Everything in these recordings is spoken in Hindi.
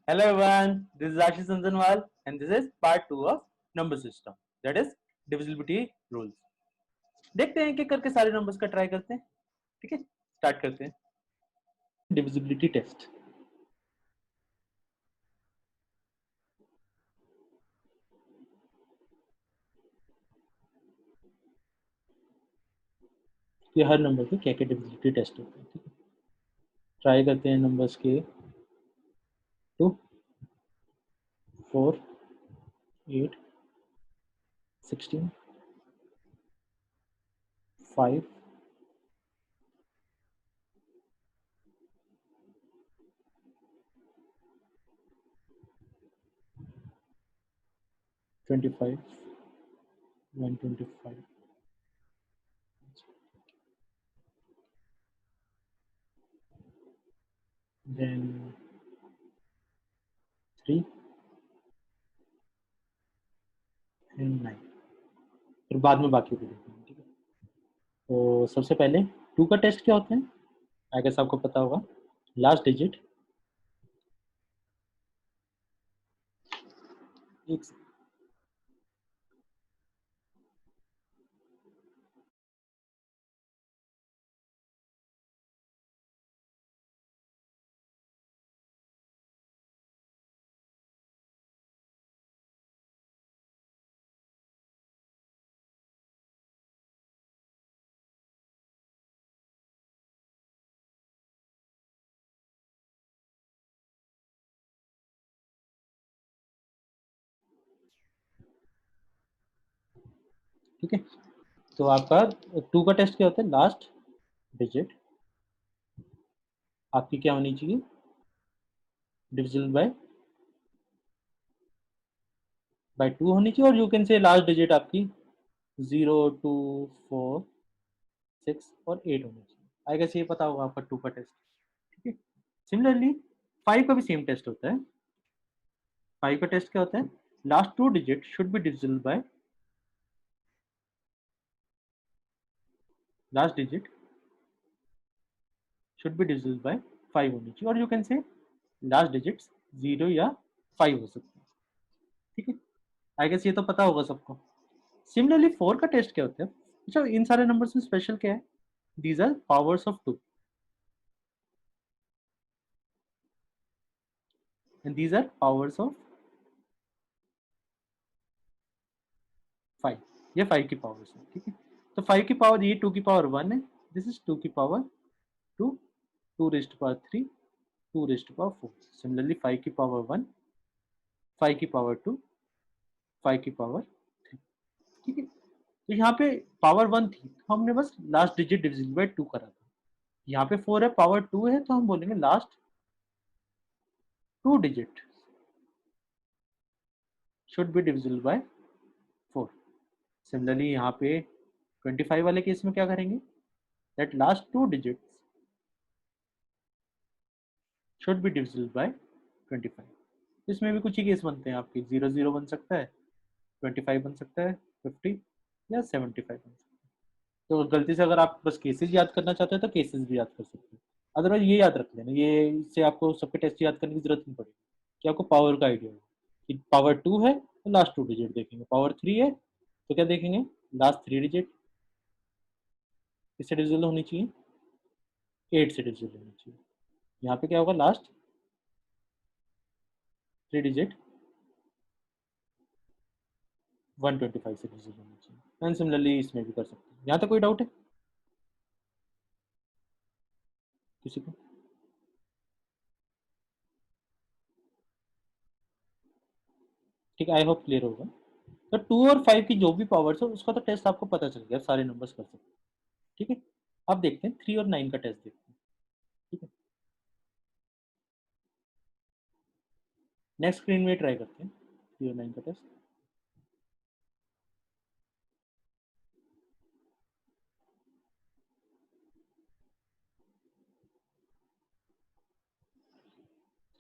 Hello everyone, this is Ashish Sanjanwal and this is part 2 of number system, that is divisibility rules. देखते हैं कि करके सारे नंबर्स का ट्राई करते हैं. ठीक है, स्टार्ट करते हैं. Divisibility test. ये हर नंबर के क्या डिविजिबिलिटी टेस्ट होते हैं. ठीक है, ट्राई करते हैं नंबर्स के 2, 4, 8, 16, 5, 25, 125, then 3 and 9. फिर बाद में बाकी को देखेंगे. ठीक है, तो सबसे पहले 2 का टेस्ट क्या होता है? आई गेस आपको पता होगा. लास्ट डिजिट एक ठीक है, तो आपका 2 का टेस्ट क्या होता है? लास्ट डिजिट आपकी क्या होनी चाहिए? डिविजिबल बाय 2 होनी चाहिए, और you can say last digit आपकी 0, 2, 4, 6 और 8 होनी चाहिए. आई गेस ये पता होगा आपका 2 का टेस्ट. ठीक है, सिमिलरली 5 का भी सेम टेस्ट होता है. 5 का टेस्ट क्या होता है? Last 2 digit should be divisible by last digit should be divisible bye 5 होनी चाहिए, और you can say last digits 0 या 5 हो सकते हैं. ठीक है, आई गेस ये तो पता होगा सबको. सिमिलरली 4 का टेस्ट क्या होता है? अच्छा, इन सारे नंबर्स में स्पेशल क्या है? These are powers of 2 and these are powers of 5. ये 5 की पावर्स है. ठीक है, तो 5 की पावर, ये 2 की पावर 1 है. दिस इज 2 की power 2, 2 rest power 3, 2 rest power 4. Similarly 5 की पावर 1, 5 की पावर 2, 5 की पावर 3. ठीक है, तो यहाँ पे पावर 1 थी तो हमने बस लास्ट डिजिट डिविजिबल बाय 2 करा था. यहाँ पे 4 है, पावर 2 है, तो हम बोलेंगे last 2 digit should be divisible bye 4. Similarly यहाँ पे 25 वाले केस में क्या करेंगे? That last 2 digits should be divisible bye 25. इसमें भी कुछ ही केस बनते हैं आपके. 0, 0 बन सकता है, 25 बन सकता है, 50 या 75 बन सकता है. तो गलती से अगर आप बस केसेस याद करना चाहते हैं तो केसेस भी याद कर सकते हैं. अदरवाइज ये याद रख लेना, ये इससे आपको सबके टेस्ट याद करने की जरूरत नहीं पड़ेगी कि आपको पावर का आइडिया हो कि पावर 2 है तो लास्ट 2 डिजिट देखेंगे, पावर 3 है तो क्या देखेंगे? Last 3 digit. किससे डिविजिबल होनी चाहिए? 8 से डिविजिबल होनी चाहिए. यहाँ पे क्या होगा? लास्ट 3 डिजिट 125 से डिविजिबल होनी चाहिए. एंड सिमिलरली इसमें भी कर सकते हैं. यहाँ तक कोई डाउट है किसी को? ठीक है, आई होप क्लियर होगा. तो 2 और 5 की जो भी पावर्स है उसका तो टेस्ट आपको पता चल गया, सारे नंबर्स कर सकते हैं. ठीक है, अब देखते हैं 3 और 9 का टेस्ट देखते हैं. ठीक है, नेक्स्ट स्क्रीन में ट्राई करते हैं 3 और 9 का टेस्ट.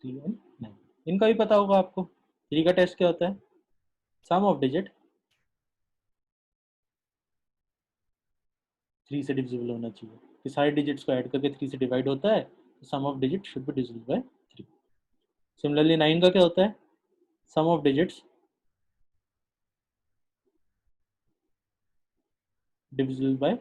3 और 9 इनका भी पता होगा आपको. 3 का टेस्ट क्या होता है? सम ऑफ डिजिट 3 से डिविजिबल होना चाहिए. कि सारे डिजिट्स को ऐड करके 3 से डिवाइड होता है, तो sum of digit should be divisible by 3. Similarly 9 का क्या होता है, sum of digits divisible by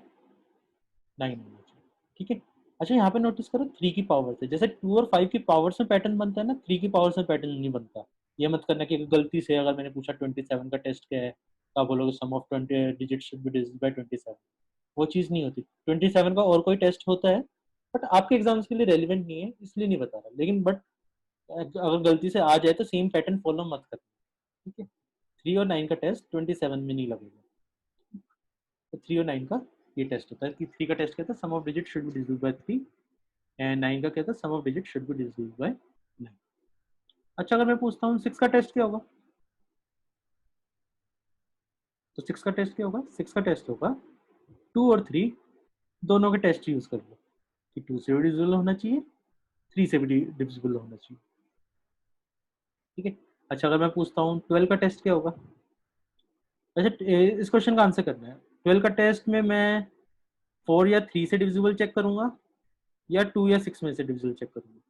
9 होना चाहिए, ठीक है। अच्छा यहाँ पे नोटिस करो 3 की पावर से, जैसे 2 और 5 की पावर्स में पैटर्न बनता है ना, 3 की पावर्स में पैटर्न नहीं बनता। ये मत करना कि गलती से अगर मैंने पूछा 27 का टेस्ट क्या है तो आप बोलोगे sum of 20 digit should be divisible by 27। वो चीज़ नहीं होती। 27 का और कोई टेस्ट होता है बट आपके एग्जाम्स के लिए रेलिवेंट नहीं है इसलिए नहीं बता रहा, लेकिन बट अगर गलती से आ जाए तो सेम पैटर्न फॉलो मत करना, ठीक है। 3 और 9 का टेस्ट 27 में नहीं लगेगा। तो 3 और 9 का ये टेस्ट होता है कि 3 का टेस्ट कहता है sum of digit should be divisible by 3 and 9 का कहता है sum of digit should be divisible by 9। अच्छा अगर मैं पूछता हूँ 6 का टेस्ट क्या होगा, तो 6 का टेस्ट क्या होगा, 6 का टेस्ट होगा 2 और 3 दोनों के टेस्ट यूज कर लो कि 2 से भी डिविजिबल होना चाहिए, 3 से भी डिविजिबल होना चाहिए, ठीक है। अच्छा अगर मैं पूछता हूँ 12 का टेस्ट क्या होगा, अच्छा इस क्वेश्चन का आंसर करना है। 12 का टेस्ट में मैं 4 या 3 से डिविजिबल चेक करूंगा या 2 या 6 में से डिविजिबल चेक करूंगा।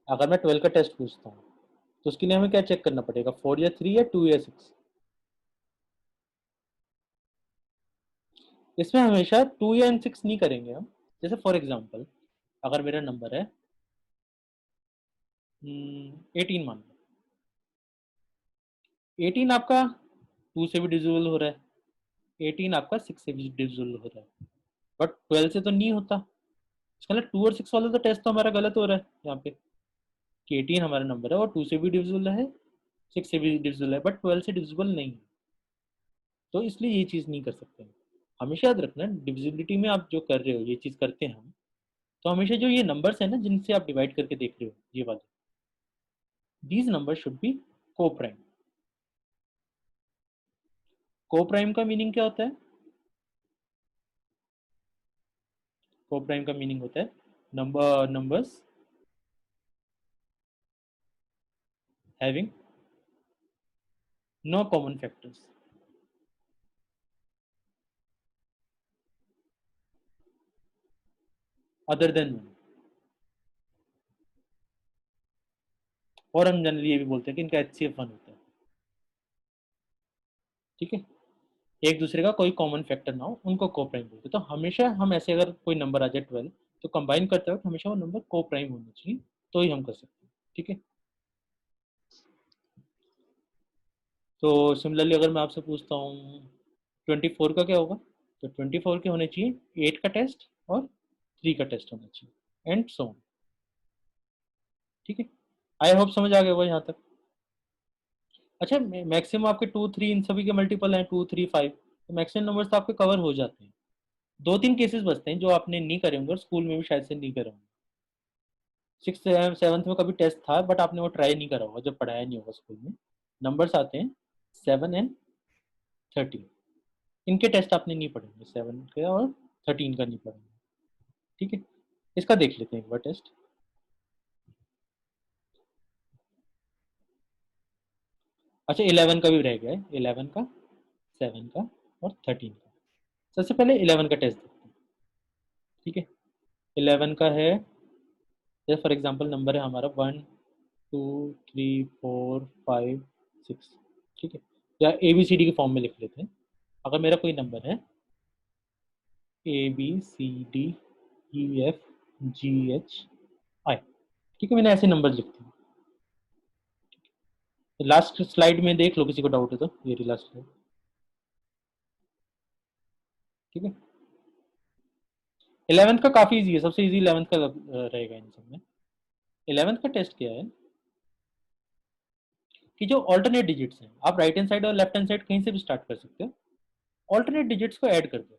अगर मैं 12 का टेस्ट पूछता हूँ तो उसके लिए हमें क्या चेक करना पड़ेगा, 4 या 3 या 2 या 6। इसमें हमेशा 2 या 6 नहीं करेंगे हम। जैसे फॉर एग्जांपल अगर मेरा नंबर है 18 मान लो, 18 आपका 2 से भी डिविजिबल हो रहा है, 18 आपका 6 से भी डिविजिबल हो रहा है, बट 12 से तो नहीं होता। इसका मतलब 2 और 6 वाला तो टेस्ट तो हमारा गलत हो रहा है यहाँ पे, कि 18 हमारा नंबर है और 2 से भी डिविजिबल है, 6 से भी डिविजिबल है, बट 12 से डिविजिबल नहीं है। तो इसलिए ये चीज़ नहीं कर सकते हैं। हमेशा याद रखना डिविजिबिलिटी में आप जो कर रहे हो ये चीज़ करते हैं हम, तो हमेशा जो ये नंबर्स है ना जिनसे आप डिवाइड करके देख रहे हो ये वाले, these number should be coprime. Coprime का मीनिंग क्या होता है, को प्राइम का मीनिंग होता है numbers having no common factors other than 1। और हम जनरली ये भी बोलते हैं कि इनका HCF 1 होता है, ठीक है। एक दूसरे का कोई कॉमन फैक्टर ना हो उनको को प्राइम बोलते हैं। तो हमेशा हम ऐसे अगर कोई नंबर आ जाए 12 तो कंबाइन करते वक्त हमेशा वो नंबर को प्राइम होना चाहिए, तो ही हम कर सकते हैं, ठीक है। तो सिमिलरली अगर मैं आपसे पूछता हूँ 24 का क्या होगा, तो 24 के होने चाहिए 8 का टेस्ट और 3 का टेस्ट होना चाहिए एंड सो ऑन, ठीक है। आई होप समझ आ गया होगा यहाँ तक। अच्छा मैक्सिमम आपके 2 3 इन सभी के मल्टीपल हैं, 2 3 5, तो मैक्सिमम नंबर्स तो आपके कवर हो जाते हैं। 2 3 केसेस बचते हैं जो आपने नहीं करे होंगे और स्कूल में भी शायद से नहीं करे होंगे। 6 7 में कभी टेस्ट था बट आपने वो ट्राई नहीं करा होगा जब पढ़ाया नहीं होगा स्कूल में। नंबर्स आते हैं 7 एंड 13, इनके टेस्ट आपने नहीं पढ़ेंगे, 7 के और 13 का नहीं पढ़ेंगे, ठीक है। इसका देख लेते हैं एक बार टेस्ट। अच्छा 11 का भी रह गया है, 11 का, 7 का और 13 का। सबसे पहले 11 का टेस्ट देखते हैं, ठीक है। 11 का है, जैसे फॉर एग्जांपल नंबर है हमारा 1 2 3 4 5 6, ठीक है। या ABCD के फॉर्म में लिख लेते हैं। अगर मेरा कोई नंबर है ABCDEFGHI, ठीक है, मैंने ऐसे नंबर लिखते हैं। लास्ट स्लाइड में देख लो किसी को डाउट है तो, ये रही लास्ट स्लाइड, ठीक है। 11th का काफी इजी है, सबसे इजी 11th का रहेगा इन सब में। 11th का टेस्ट क्या है कि जो ऑल्टरनेट डिजिट्स हैं, आप राइट हैंड साइड और लेफ्ट हैंड साइड कहीं से भी स्टार्ट कर सकते हो, ऑल्टरनेट डिजिट्स को ऐड कर दो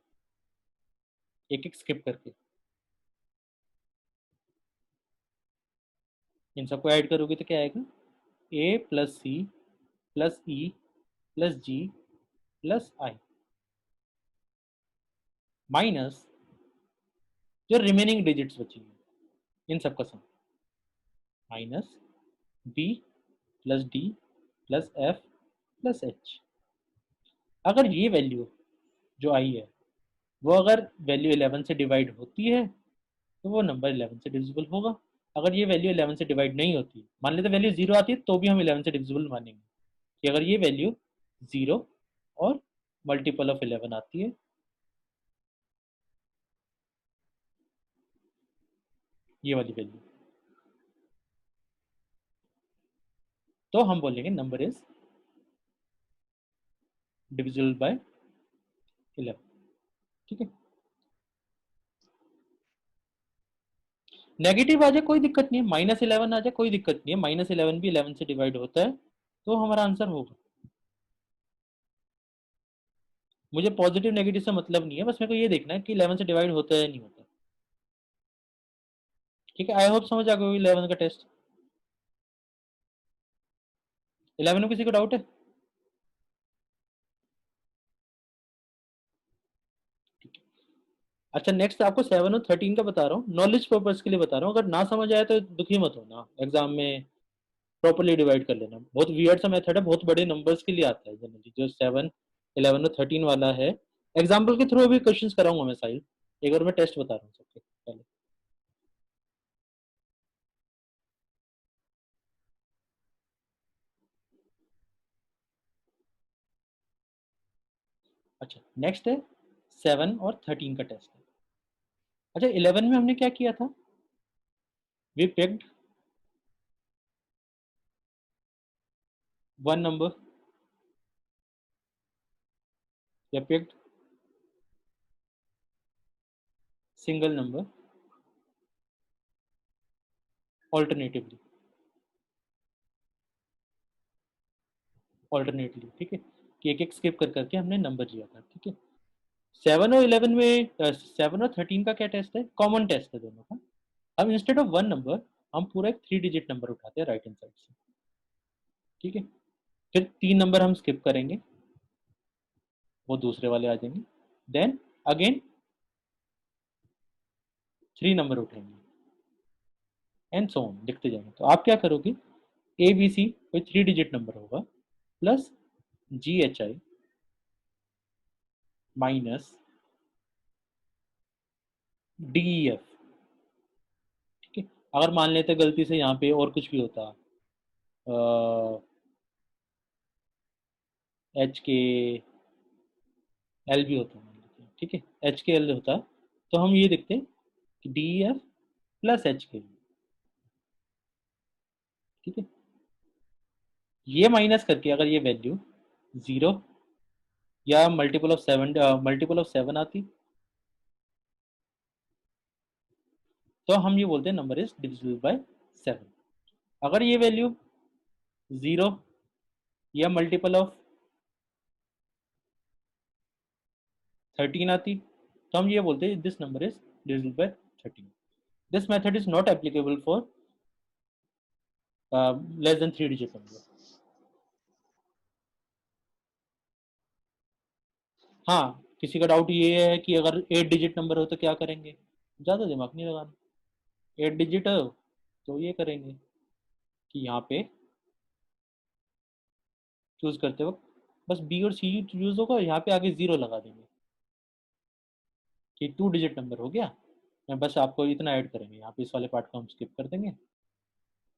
एक एक स्किप करके। इन सबको ऐड करोगे तो क्या आएगा, A+C+E+G+I माइनस जो रिमेनिंग डिजिट्स बची हैं इन सबका सम, माइनस B+D+F+H। अगर ये वैल्यू जो आई है वो अगर वैल्यू 11 से डिवाइड होती है तो वो नंबर 11 से डिविजिबल होगा। अगर ये वैल्यू 11 से डिवाइड नहीं होती, मान लेते वैल्यू 0 आती है, तो भी हम 11 से डिविजिबल मानेंगे कि अगर ये वैल्यू 0 और मल्टीपल ऑफ 11 आती है, ये वाली वैल्यू, तो हम बोलेंगे नंबर इज डिविजिबल बाय 11। ठीक है, नेगेटिव आ जाए कोई दिक्कत नहीं है, -11 आ जाए कोई दिक्कत नहीं है, -11 भी 11 से डिवाइड होता है, तो हमारा आंसर होगा। मुझे पॉजिटिव नेगेटिव से मतलब नहीं है, बस मेरे को ये देखना है कि 11 से डिवाइड होता है या नहीं होता। ठीक है, आई होप समझ आ गई 11 का टेस्ट। 11 में किसी को डाउट है? अच्छा, नेक्स्ट आपको 7 और 13 का बता रहा हूँ, नॉलेज पर्पज के लिए बता रहा हूँ, अगर ना समझ आए तो दुखी मत होना, एग्जाम में प्रॉपरली डिवाइड कर लेना। बहुत वियर्ड सा मेथड है, बहुत बड़े नंबर्स के लिए आता है जनरली, जो 7, 11 और 13 वाला है। एग्जाम्पल के थ्रू अभी क्वेश्चंस कराऊंगा मैं साहिल, एक बार मैं टेस्ट बता रहा हूँ सबके पहले। अच्छा, नेक्स्ट है 7 और 13 का टेस्ट है। अच्छा, 11 में हमने क्या किया था? वी पिक्ड वन नंबर, या picked single number alternatively, alternately. ठीक है, कि एक एक स्किप कर करके हमने नंबर लिया था। ठीक है, 7 और 11 में 7 और 13 का क्या टेस्ट है? कॉमन टेस्ट है दोनों का। अब इंस्टेड ऑफ वन नंबर हम पूरा एक 3 डिजिट नंबर उठाते हैं राइट हैंड साइड से। ठीक है, फिर 3 नंबर हम स्किप करेंगे, वो दूसरे वाले आ जाएंगे। देन अगेन 3 नंबर उठेंगे, एंड सो ऑन लिखते जाएंगे। तो आप क्या करोगे, ए बी सी कोई 3 डिजिट नंबर होगा, प्लस जी एच आई माइनस डी ई एफ। ठीक है, अगर मान लेते गलती से यहाँ पे और कुछ भी होता, एच के एल भी होता मान लेते हैं, ठीक है, एच के एल होता, तो हम ये देखते हैं कि D E F plus H के। ठीक है, ये माइनस करके अगर ये वैल्यू 0 या मल्टीपल ऑफ 7 आती, तो हम ये बोलते हैं नंबर इज डिविजिबल बाय 7। अगर ये वैल्यू 0 या मल्टीपल ऑफ 13 आती, तो हम ये बोलते हैं this number is divisible by 13। This method is not applicable for less than 3 digit number. हाँ, किसी का डाउट ये है कि अगर 8 डिजिट नंबर हो तो क्या करेंगे? ज़्यादा दिमाग नहीं लगाना, 8 डिजिट हो तो ये करेंगे कि यहाँ पे चूज करते वक्त बस बी और सी चूज होगा, यहाँ पे आगे 0 लगा देंगे कि 2 डिजिट नंबर हो गया। मैं बस आपको इतना ऐड करेंगे, यहाँ पे इस वाले पार्ट को हम स्किप कर देंगे,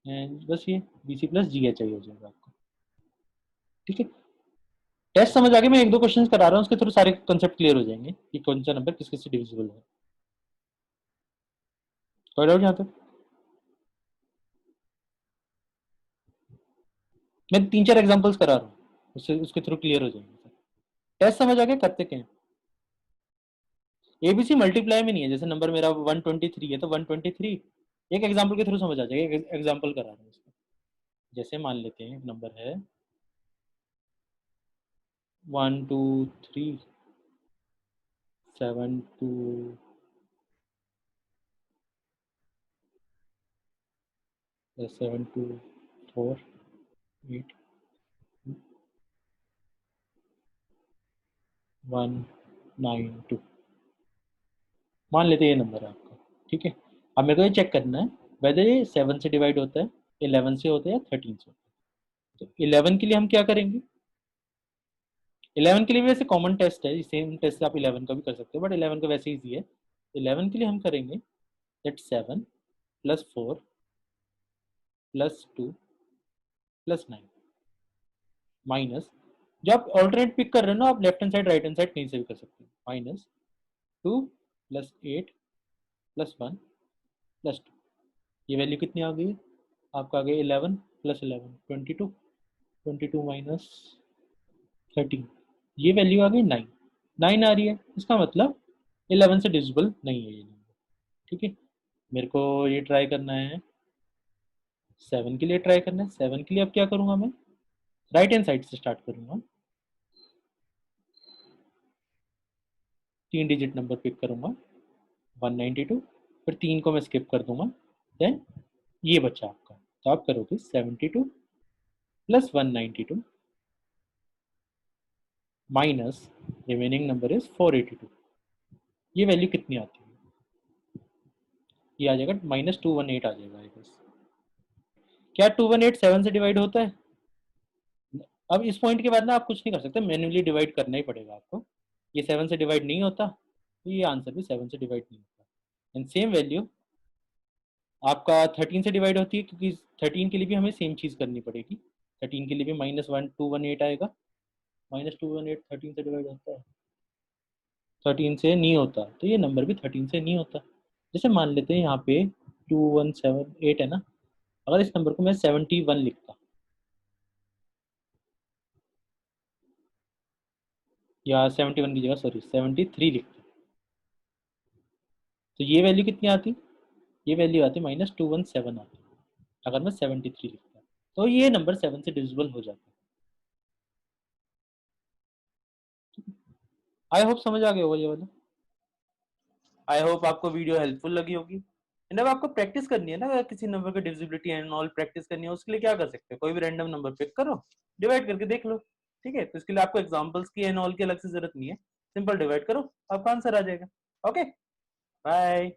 एंड बस ये B C plus G H I हो जाएगा आपको। ठीक है, टेस्ट समझ आ गया, मैं एक दो क्वेश्चन करा रहा हूँ, उसके थ्रू सारे कंसेप्ट क्लियर हो जाएंगे कि कौन सा नंबर किस किस से डिविजिबल है। कोई डाउट यहाँ तक? मैं 3 4 एग्जांपल्स करा रहा हूँ, उससे उसके थ्रू क्लियर हो जाएंगे। टेस्ट समझ आ गया, करते क्या है? एबीसी मल्टीप्लाई में नहीं है, जैसे नंबर मेरा 123 है तो 123 एक एग्जांपल के थ्रू समझ आ जाएगा। एक एग्जांपल करा रहा हूँ इसका, जैसे मान लेते हैं नंबर है 123 7 2 4 8 192 मान लेते हैं ये नंबर है आपका। ठीक है, अब मेरे को ये चेक करना है वेदर ये 7 से डिवाइड होता है, 11 से होता है या 13 से होता है। तो 11 के लिए हम क्या करेंगे? 11 के लिए भी वैसे कॉमन टेस्ट है, सेम टेस्ट आप 11 का भी कर सकते हो, बट 11 का वैसे ईजी है। 11 के लिए हम करेंगे that 7 plus 4 plus 2 plus 9 minus, जो आप ऑल्टरनेट पिक कर रहे हो ना, आप left hand side right hand side कहीं से भी कर सकते हो, माइनस 2 प्लस 8 प्लस 1 प्लस 2, ये वैल्यू कितनी आ गई? आपका आ गया 11 प्लस 11 22, 22 माइनस 13, ये वैल्यू आ गई 9, 9 आ रही है, इसका मतलब 11 से डिविजिबल नहीं है ये नंबर। ठीक है, मेरे को ये ट्राई करना है, 7 के लिए ट्राई करना है। 7 के लिए अब क्या करूंगा मैं, राइट हैंड साइड से स्टार्ट करूंगा, 3 डिजिट नंबर पिक करूंगा 192, फिर 3 को मैं स्किप कर दूंगा, देन ये बचा आपका, तो आप करोगे 72 plus 192 minus remaining number is 482, ये वैल्यू कितनी आती है? ये आ जाएगा -218 आ जाएगा आई गेस। क्या 218 7 से डिवाइड होता है? अब इस पॉइंट के बाद ना आप कुछ नहीं कर सकते, मैन्युअली डिवाइड करना ही पड़ेगा आपको। ये 7 से डिवाइड नहीं होता, तो ये आंसर भी 7 से डिवाइड नहीं होता। एंड सेम वैल्यू आपका 13 से डिवाइड होती है, क्योंकि 13 के लिए भी हमें सेम चीज़ करनी पड़ेगी। 13 के लिए भी -1218 आएगा, -218 13 से डिवाइड होता है, 13 से नहीं होता, तो ये नंबर भी 13 से नहीं होता। जैसे मान लेते हैं यहाँ पे 2178 है ना, अगर इस नंबर को मैं 71 लिखता, या 71 की जगह सॉरी 73 लिखता, तो ये वैल्यू कितनी आती? ये वैल्यू आती -217 आती, अगर मैं 73 लिखता, तो ये नंबर 7 से डिविजिबल हो जाता है। आई होप समझ आ गया होगा ये वाला। आई होप आपको वीडियो हेल्पफुल लगी होगी। एंड अब आपको प्रैक्टिस करनी है ना, अगर किसी नंबर की डिविजिबिलिटी एंड ऑल प्रैक्टिस करनी है, उसके लिए क्या कर सकते हैं, कोई भी रैंडम नंबर पिक करो, डिवाइड करके देख लो। ठीक है, तो इसके लिए आपको एग्जांपल्स की एंड ऑल की अलग से जरूरत नहीं है, सिंपल डिवाइड करो, आपका आंसर आ जाएगा। Okay, bye.